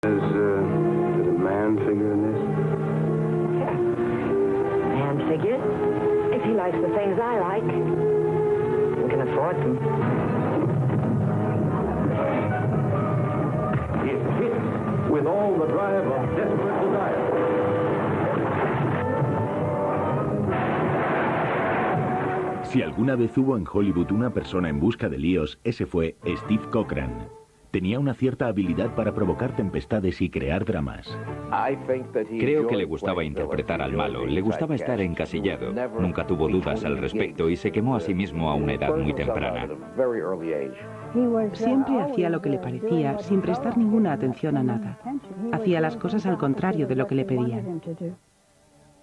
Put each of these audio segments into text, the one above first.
Is a man figure in this? Man figure? If he likes the things I like, he can afford them. It hits with all the drive of desperate desire. Si alguna vez hubo en Hollywood una persona en busca de líos, ese fue Steve Cochran. Tenía una cierta habilidad para provocar tempestades y crear dramas. Creo que le gustaba interpretar al malo, le gustaba estar encasillado. Nunca tuvo dudas al respecto y se quemó a sí mismo a una edad muy temprana. Siempre hacía lo que le parecía, sin prestar ninguna atención a nada. Hacía las cosas al contrario de lo que le pedían.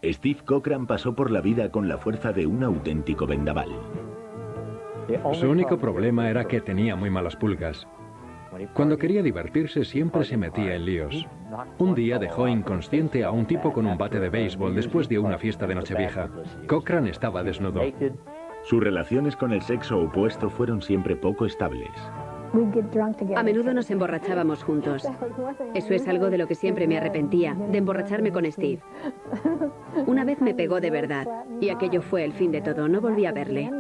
Steve Cochran pasó por la vida con la fuerza de un auténtico vendaval. Su único problema era que tenía muy malas pulgas. Cuando quería divertirse siempre se metía en líos. Un día dejó inconsciente a un tipo con un bate de béisbol después de una fiesta de Nochevieja. Cochran estaba desnudo. Sus relaciones con el sexo opuesto fueron siempre poco estables. A menudo nos emborrachábamos juntos. Eso es algo de lo que siempre me arrepentía, de emborracharme con Steve. Una vez me pegó de verdad, y aquello fue el fin de todo. No volví a verle.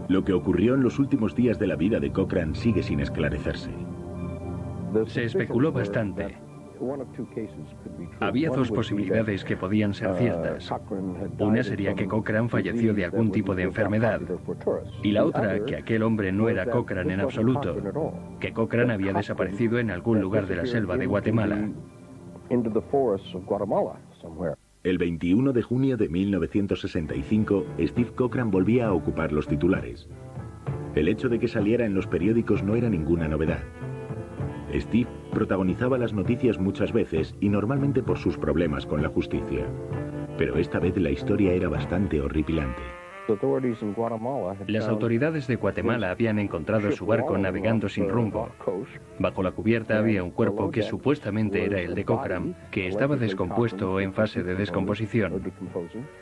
Lo que ocurrió en los últimos días de la vida de Cochran sigue sin esclarecerse. Se especuló bastante. Había dos posibilidades que podían ser ciertas. Una sería que Cochran falleció de algún tipo de enfermedad. Y la otra, que aquel hombre no era Cochran en absoluto. Que Cochran había desaparecido en algún lugar de la selva de Guatemala. El 21 de junio de 1965, Steve Cochran volvía a ocupar los titulares. El hecho de que saliera en los periódicos no era ninguna novedad. Steve protagonizaba las noticias muchas veces y normalmente por sus problemas con la justicia. Pero esta vez la historia era bastante horripilante. Las autoridades de Guatemala habían encontrado su barco navegando sin rumbo. Bajo la cubierta había un cuerpo que supuestamente era el de Cochran, que estaba descompuesto o en fase de descomposición.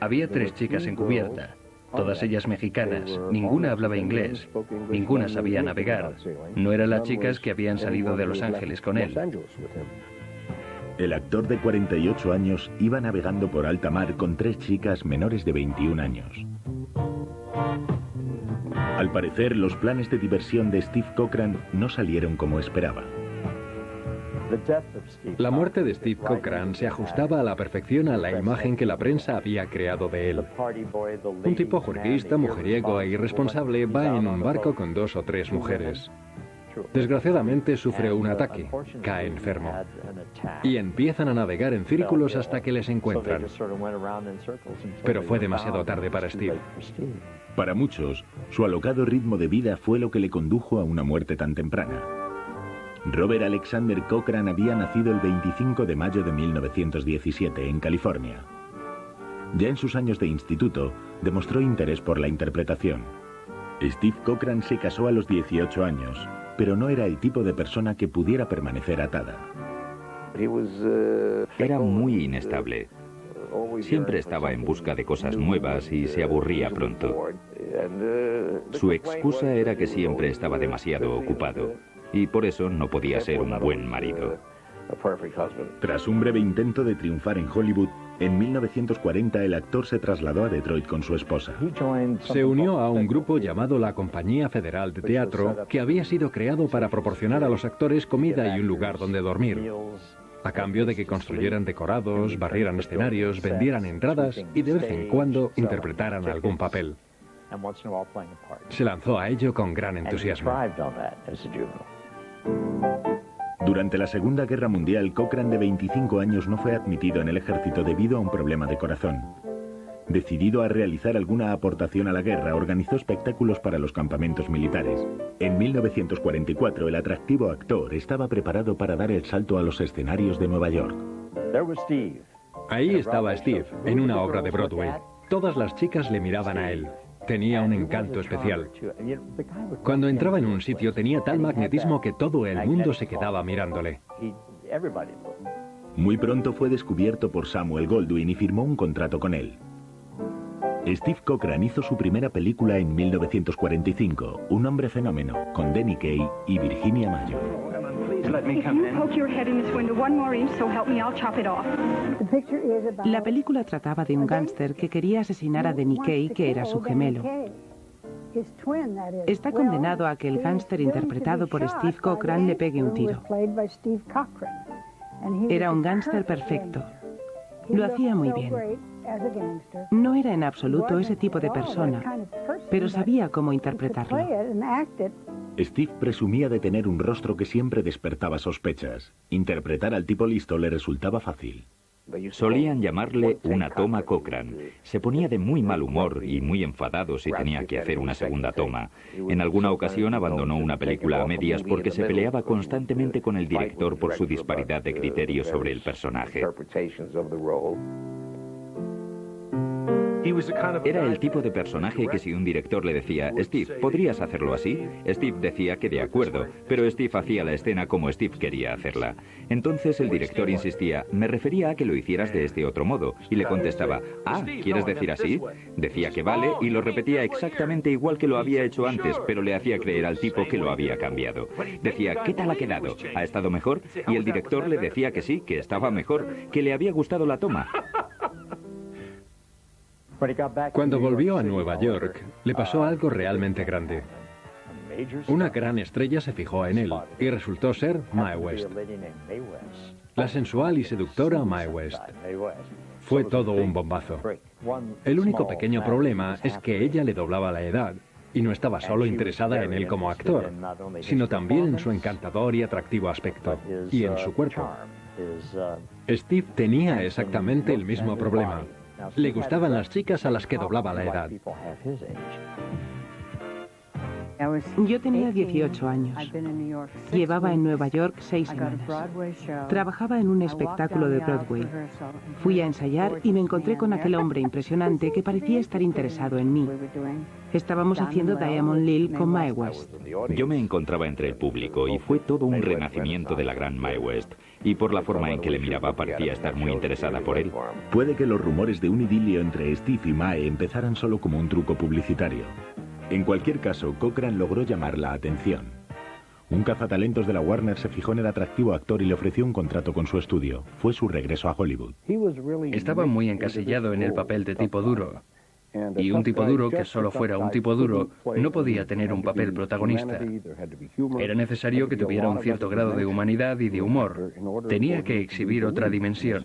Había 3 chicas en cubierta, todas ellas mexicanas. Ninguna hablaba inglés, ninguna sabía navegar. No eran las chicas que habían salido de Los Ángeles con él. El actor de 48 años iba navegando por alta mar con 3 chicas menores de 21 años. Al parecer, los planes de diversión de Steve Cochran no salieron como esperaba. La muerte de Steve Cochran se ajustaba a la perfección a la imagen que la prensa había creado de él. Un tipo juerguista, mujeriego e irresponsable va en un barco con 2 o 3 mujeres. Desgraciadamente sufre un ataque, cae enfermo y empiezan a navegar en círculos hasta que les encuentran. Pero fue demasiado tarde para Steve. Para muchos, su alocado ritmo de vida fue lo que le condujo a una muerte tan temprana. Robert Alexander Cochran había nacido el 25 de mayo de 1917 en California. Ya en sus años de instituto, demostró interés por la interpretación. Steve Cochran se casó a los 18 años, pero no era el tipo de persona que pudiera permanecer atada. Era muy inestable. Siempre estaba en busca de cosas nuevas y se aburría pronto. Su excusa era que siempre estaba demasiado ocupado y por eso no podía ser un buen marido. Tras un breve intento de triunfar en Hollywood, en 1940 el actor se trasladó a Detroit con su esposa. Se unió a un grupo llamado la Compañía Federal de Teatro, que había sido creado para proporcionar a los actores comida y un lugar donde dormir, a cambio de que construyeran decorados, barrieran escenarios, vendieran entradas y de vez en cuando interpretaran algún papel. Se lanzó a ello con gran entusiasmo. Durante la Segunda Guerra Mundial, Cochran, de 25 años, no fue admitido en el ejército debido a un problema de corazón. Decidido a realizar alguna aportación a la guerra, organizó espectáculos para los campamentos militares. En 1944, el atractivo actor estaba preparado para dar el salto a los escenarios de Nueva York. Ahí estaba Steve, en una obra de Broadway. Todas las chicas le miraban a él. Tenía un encanto especial. Cuando entraba en un sitio tenía tal magnetismo que todo el mundo se quedaba mirándole. Muy pronto fue descubierto por Samuel Goldwyn y firmó un contrato con él. Steve Cochran hizo su primera película en 1945, Un hombre fenómeno, con Denny Kaye y Virginia Mayo. La película trataba de un gángster que quería asesinar a Denny Kaye, que era su gemelo. Está condenado a que el gángster interpretado por Steve Cochran le pegue un tiro. Era un gángster perfecto. Lo hacía muy bien. No era en absoluto ese tipo de persona, pero sabía cómo interpretarlo. Steve presumía de tener un rostro que siempre despertaba sospechas. Interpretar al tipo listo le resultaba fácil. Solían llamarle una toma Cochran. Se ponía de muy mal humor y muy enfadado si tenía que hacer una segunda toma. En alguna ocasión abandonó una película a medias porque se peleaba constantemente con el director por su disparidad de criterios sobre el personaje. Era el tipo de personaje que si un director le decía, Steve, ¿podrías hacerlo así? Steve decía que de acuerdo, pero Steve hacía la escena como Steve quería hacerla. Entonces el director insistía, me refería a que lo hicieras de este otro modo, y le contestaba, ah, ¿quieres decir así? Decía que vale, y lo repetía exactamente igual que lo había hecho antes, pero le hacía creer al tipo que lo había cambiado. Decía, ¿qué tal ha quedado? ¿Ha estado mejor? Y el director le decía que sí, que estaba mejor, que le había gustado la toma. Cuando volvió a Nueva York, le pasó algo realmente grande. Una gran estrella se fijó en él y resultó ser Mae West. La sensual y seductora Mae West. Fue todo un bombazo. El único pequeño problema es que ella le doblaba la edad y no estaba solo interesada en él como actor, sino también en su encantador y atractivo aspecto y en su cuerpo. Steve tenía exactamente el mismo problema. Le gustaban las chicas a las que doblaba la edad. Yo tenía 18 años. Llevaba en Nueva York 6 semanas. Trabajaba en un espectáculo de Broadway. Fui a ensayar y me encontré con aquel hombre impresionante que parecía estar interesado en mí. Estábamos haciendo Diamond Lil con Mae West. Yo me encontraba entre el público y fue todo un renacimiento de la gran Mae West. Y por la forma en que le miraba parecía estar muy interesada por él. Puede que los rumores de un idilio entre Steve y Mae empezaran solo como un truco publicitario. En cualquier caso, Cochran logró llamar la atención. Un cazatalentos de la Warner se fijó en el atractivo actor y le ofreció un contrato con su estudio. Fue su regreso a Hollywood. Estaba muy encasillado en el papel de tipo duro. Y un tipo duro que solo fuera un tipo duro no podía tener un papel protagonista. Era necesario que tuviera un cierto grado de humanidad y de humor. Tenía que exhibir otra dimensión.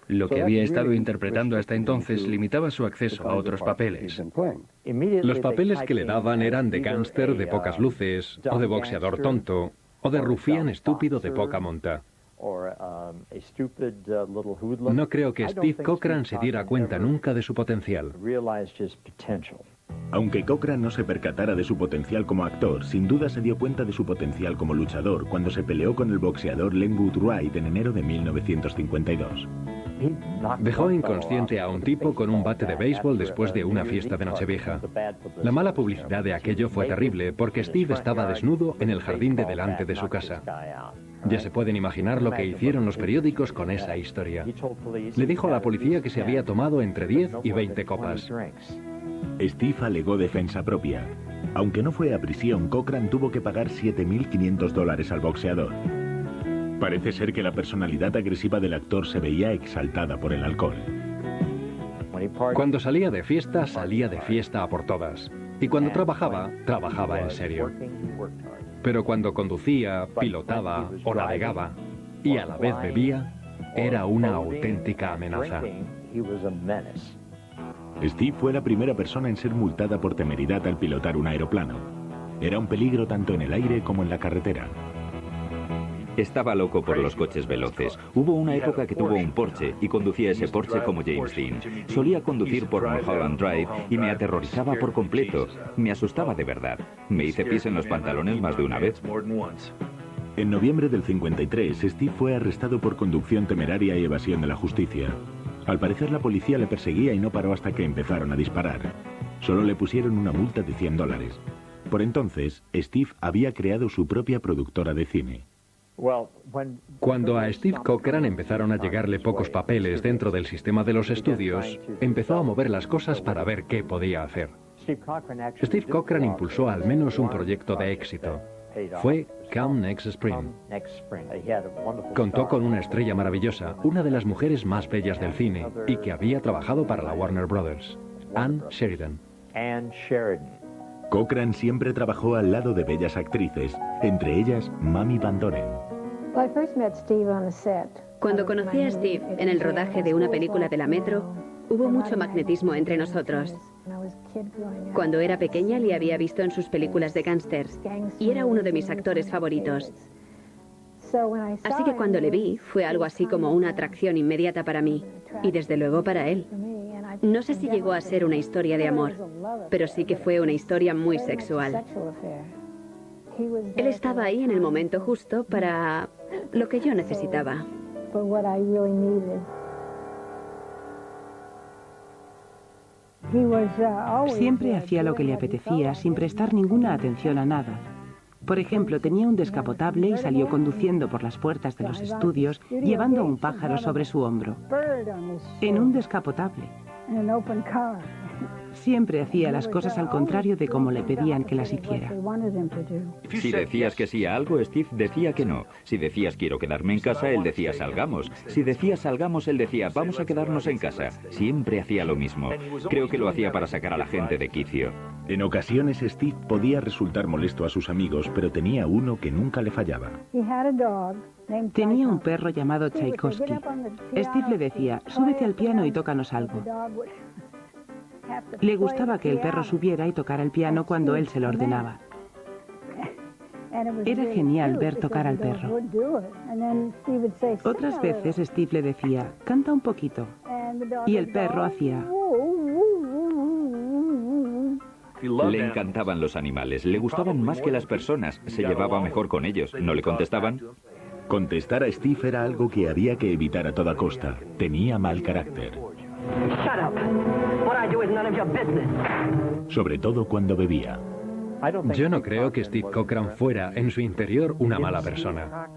Lo que había estado interpretando hasta entonces limitaba su acceso a otros papeles. Los papeles que le daban eran de gángster de pocas luces, o de boxeador tonto, o de rufián estúpido de poca monta. No creo que Steve Cochran se diera cuenta nunca de su potencial. Aunque Cochran no se percatara de su potencial como actor, sin duda se dio cuenta de su potencial como luchador cuando se peleó con el boxeador Lenwood Wright en enero de 1952. Dejó inconsciente a un tipo con un bate de béisbol después de una fiesta de Nochevieja. La mala publicidad de aquello fue terrible porque Steve estaba desnudo en el jardín de delante de su casa. Ya se pueden imaginar lo que hicieron los periódicos con esa historia. Le dijo a la policía que se había tomado entre 10 y 20 copas. Steve alegó defensa propia. Aunque no fue a prisión, Cochran tuvo que pagar $7.500 al boxeador. Parece ser que la personalidad agresiva del actor se veía exaltada por el alcohol. Cuando salía de fiesta a por todas. Y cuando trabajaba, trabajaba en serio. Pero cuando conducía, pilotaba o navegaba, y a la vez bebía, era una auténtica amenaza. Steve fue la primera persona en ser multada por temeridad al pilotar un aeroplano. Era un peligro tanto en el aire como en la carretera. Estaba loco por los coches veloces. Hubo una época que tuvo un Porsche y conducía ese Porsche como James Dean. Solía conducir por Mulholland Drive y me aterrorizaba por completo. Me asustaba de verdad. Me hice pis en los pantalones más de una vez. En noviembre del 53, Steve fue arrestado por conducción temeraria y evasión de la justicia. Al parecer la policía le perseguía y no paró hasta que empezaron a disparar. Solo le pusieron una multa de $100. Por entonces, Steve había creado su propia productora de cine. Cuando a Steve Cochran empezaron a llegarle pocos papeles dentro del sistema de los estudios, empezó a mover las cosas para ver qué podía hacer. Steve Cochran impulsó al menos un proyecto de éxito. fue Come Next Spring. Contó con una estrella maravillosa, una de las mujeres más bellas del cine y que había trabajado para la Warner Brothers, Ann Sheridan. Cochran siempre trabajó al lado de bellas actrices, entre ellas Mamie Van Doren. Cuando conocí a Steve en el rodaje de una película de la Metro, hubo mucho magnetismo entre nosotros. Cuando era pequeña le había visto en sus películas de gángsters y era uno de mis actores favoritos. Así que cuando le vi, fue algo así como una atracción inmediata para mí y desde luego para él. No sé si llegó a ser una historia de amor, pero sí que fue una historia muy sexual. Él estaba ahí en el momento justo para lo que yo necesitaba. Siempre hacía lo que le apetecía, sin prestar ninguna atención a nada. Por ejemplo, tenía un descapotable y salió conduciendo por las puertas de los estudios, llevando un pájaro sobre su hombro. En un descapotable. Siempre hacía las cosas al contrario de como le pedían que las hiciera. Si decías que sí a algo, Steve decía que no. Si decías quiero quedarme en casa, él decía salgamos. Si decías salgamos, él decía vamos a quedarnos en casa. Siempre hacía lo mismo. Creo que lo hacía para sacar a la gente de quicio. En ocasiones Steve podía resultar molesto a sus amigos, pero tenía uno que nunca le fallaba. Tenía un perro llamado Tchaikovsky. Steve le decía, súbete al piano y tócanos algo. Le gustaba que el perro subiera y tocara el piano cuando él se lo ordenaba. Era genial ver tocar al perro. Otras veces Steve le decía, canta un poquito. Y el perro hacía... Le encantaban los animales, le gustaban más que las personas, se llevaba mejor con ellos. ¿No le contestaban? Contestar a Steve era algo que había que evitar a toda costa. Tenía mal carácter. Sobre todo cuando bebía. Yo no creo que Steve Cochran fuera, en su interior, una mala persona.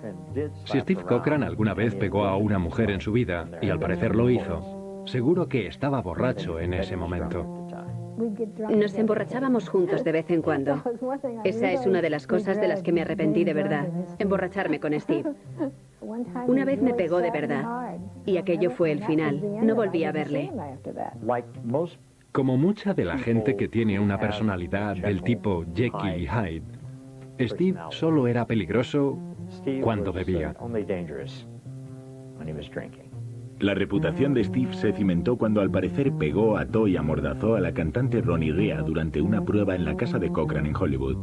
Si Steve Cochran alguna vez pegó a una mujer en su vida, y al parecer lo hizo, seguro que estaba borracho en ese momento. Nos emborrachábamos juntos de vez en cuando. Esa es una de las cosas de las que me arrepentí de verdad, emborracharme con Steve. Una vez me pegó de verdad, y aquello fue el final. No volví a verle. Como mucha de la gente que tiene una personalidad del tipo Jekyll y Hyde, Steve solo era peligroso cuando bebía. La reputación de Steve se cimentó cuando al parecer pegó, ató y amordazó a la cantante Ronnie Rea durante una prueba en la casa de Cochran en Hollywood.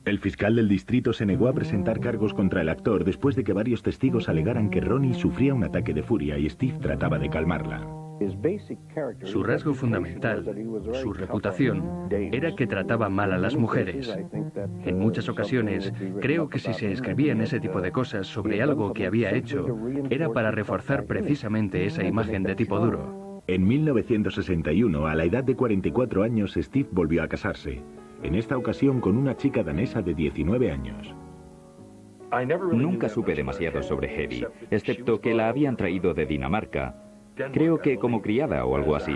El fiscal del distrito se negó a presentar cargos contra el actor después de que varios testigos alegaran que Ronnie sufría un ataque de furia y Steve trataba de calmarla. Su rasgo fundamental, su reputación, era que trataba mal a las mujeres. En muchas ocasiones, creo que si se escribían ese tipo de cosas sobre algo que había hecho, era para reforzar precisamente esa imagen de tipo duro. En 1961, a la edad de 44 años, Steve volvió a casarse. En esta ocasión con una chica danesa de 19 años. Nunca supe demasiado sobre Hedy, excepto que la habían traído de Dinamarca. Creo que como criada o algo así.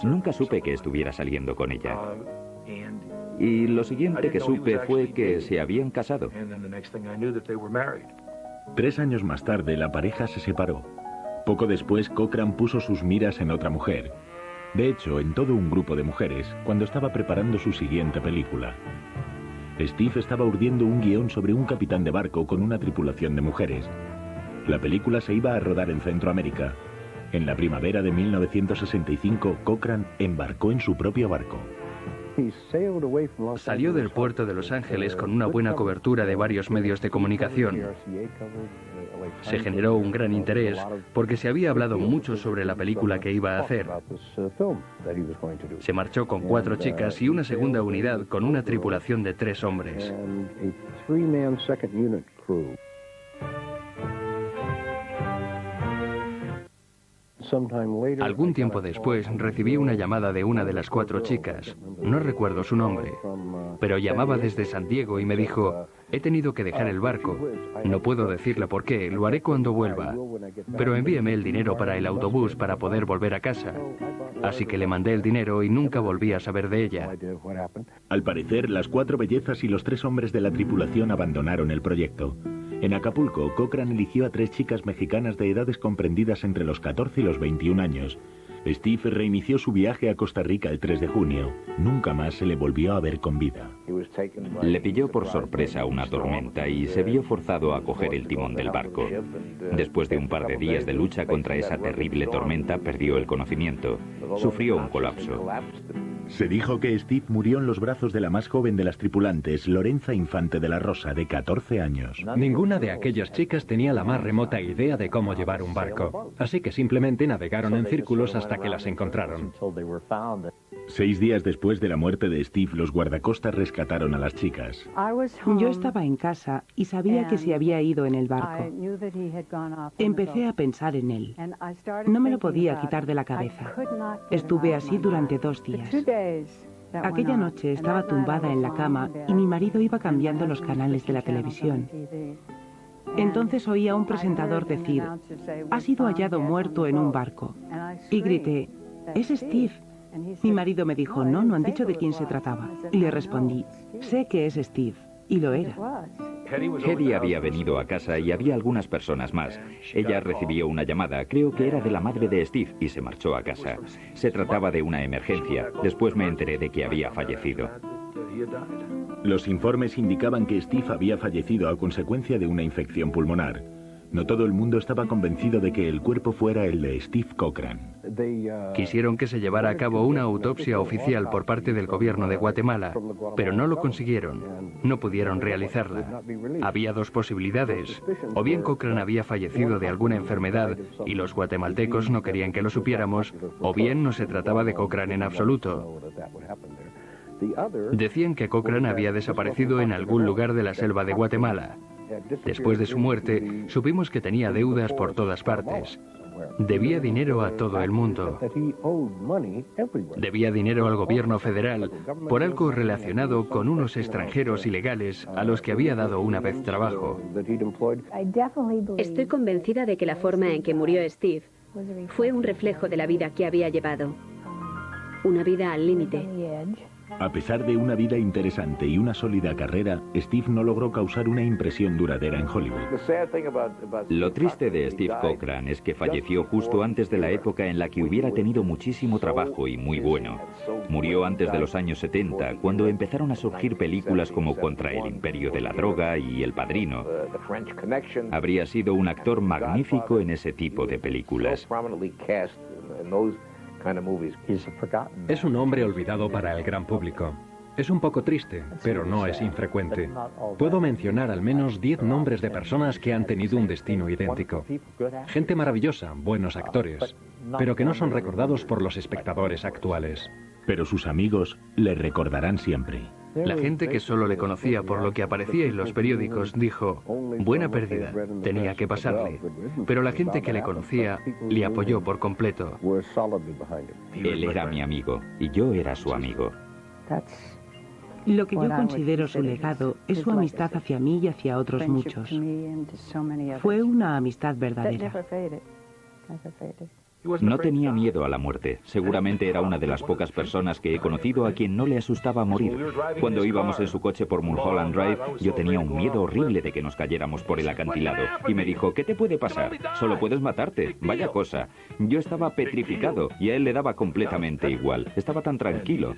Nunca supe que estuviera saliendo con ella. Y lo siguiente que supe fue que se habían casado. 3 años más tarde, la pareja se separó. Poco después, Cochran puso sus miras en otra mujer. De hecho, en todo un grupo de mujeres, cuando estaba preparando su siguiente película. Steve estaba urdiendo un guión sobre un capitán de barco con una tripulación de mujeres. La película se iba a rodar en Centroamérica. En la primavera de 1965, Cochran embarcó en su propio barco. Salió del puerto de Los Ángeles con una buena cobertura de varios medios de comunicación. Se generó un gran interés porque se había hablado mucho sobre la película que iba a hacer. Se marchó con 4 chicas y una segunda unidad con una tripulación de 3 hombres. Algún tiempo después recibí una llamada de una de las 4 chicas. No recuerdo su nombre, pero llamaba desde San Diego y me dijo: he tenido que dejar el barco. No puedo decirle por qué, lo haré cuando vuelva. Pero envíeme el dinero para el autobús para poder volver a casa. Así que le mandé el dinero y nunca volví a saber de ella. Al parecer, las 4 bellezas y los 3 hombres de la tripulación abandonaron el proyecto. En Acapulco, Cochran eligió a 3 chicas mexicanas de edades comprendidas entre los 14 y los 21 años. Steve reinició su viaje a Costa Rica el 3 de junio. Nunca más se le volvió a ver con vida. Le pilló por sorpresa una tormenta y se vio forzado a coger el timón del barco. Después de un par de días de lucha contra esa terrible tormenta, perdió el conocimiento. Sufrió un colapso. Se dijo que Steve murió en los brazos de la más joven de las tripulantes, Lorenza Infante de la Rosa, de 14 años. Ninguna de aquellas chicas tenía la más remota idea de cómo llevar un barco, así que simplemente navegaron en círculos hasta que las encontraron. 6 días después de la muerte de Steve, los guardacostas rescataron a las chicas. Yo estaba en casa y sabía que se había ido en el barco. Empecé a pensar en él. No me lo podía quitar de la cabeza. Estuve así durante 2 días. Aquella noche estaba tumbada en la cama y mi marido iba cambiando los canales de la televisión. Entonces oí a un presentador decir: ha sido hallado muerto en un barco. Y grité: ¡es Steve! Mi marido me dijo: no han dicho de quién se trataba. Y le respondí: sé que es Steve. Y lo era. Hedy había venido a casa y había algunas personas más. Ella recibió una llamada, creo que era de la madre de Steve, y se marchó a casa. Se trataba de una emergencia. Después me enteré de que había fallecido. Los informes indicaban que Steve había fallecido a consecuencia de una infección pulmonar. No todo el mundo estaba convencido de que el cuerpo fuera el de Steve Cochran. Quisieron que se llevara a cabo una autopsia oficial por parte del gobierno de Guatemala, pero no lo consiguieron. No pudieron realizarla. Había 2 posibilidades. O bien Cochran había fallecido de alguna enfermedad y los guatemaltecos no querían que lo supiéramos, o bien no se trataba de Cochran en absoluto. Decían que Cochran había desaparecido en algún lugar de la selva de Guatemala. Después de su muerte, supimos que tenía deudas por todas partes. Debía dinero a todo el mundo. Debía dinero al gobierno federal por algo relacionado con unos extranjeros ilegales a los que había dado una vez trabajo. Estoy convencida de que la forma en que murió Steve fue un reflejo de la vida que había llevado. Una vida al límite. A pesar de una vida interesante y una sólida carrera, Steve no logró causar una impresión duradera en Hollywood. Lo triste de Steve Cochran es que falleció justo antes de la época en la que hubiera tenido muchísimo trabajo y muy bueno. Murió antes de los años 70, cuando empezaron a surgir películas como Contra el Imperio de la Droga y El Padrino. Habría sido un actor magnífico en ese tipo de películas. Es un hombre olvidado para el gran público. Es un poco triste, pero no es infrecuente. Puedo mencionar al menos 10 nombres de personas que han tenido un destino idéntico. Gente maravillosa, buenos actores, pero que no son recordados por los espectadores actuales. Pero sus amigos le recordarán siempre. La gente que solo le conocía por lo que aparecía en los periódicos dijo: buena pérdida, tenía que pasarle. Pero la gente que le conocía le apoyó por completo. Él era mi amigo y yo era su amigo. Lo que yo considero su legado es su amistad hacia mí y hacia otros muchos. Fue una amistad verdadera. No tenía miedo a la muerte. Seguramente era una de las pocas personas que he conocido a quien no le asustaba morir. Cuando íbamos en su coche por Mulholland Drive, yo tenía un miedo horrible de que nos cayéramos por el acantilado. Y me dijo: ¿qué te puede pasar? Solo puedes matarte. Vaya cosa. Yo estaba petrificado y a él le daba completamente igual. Estaba tan tranquilo.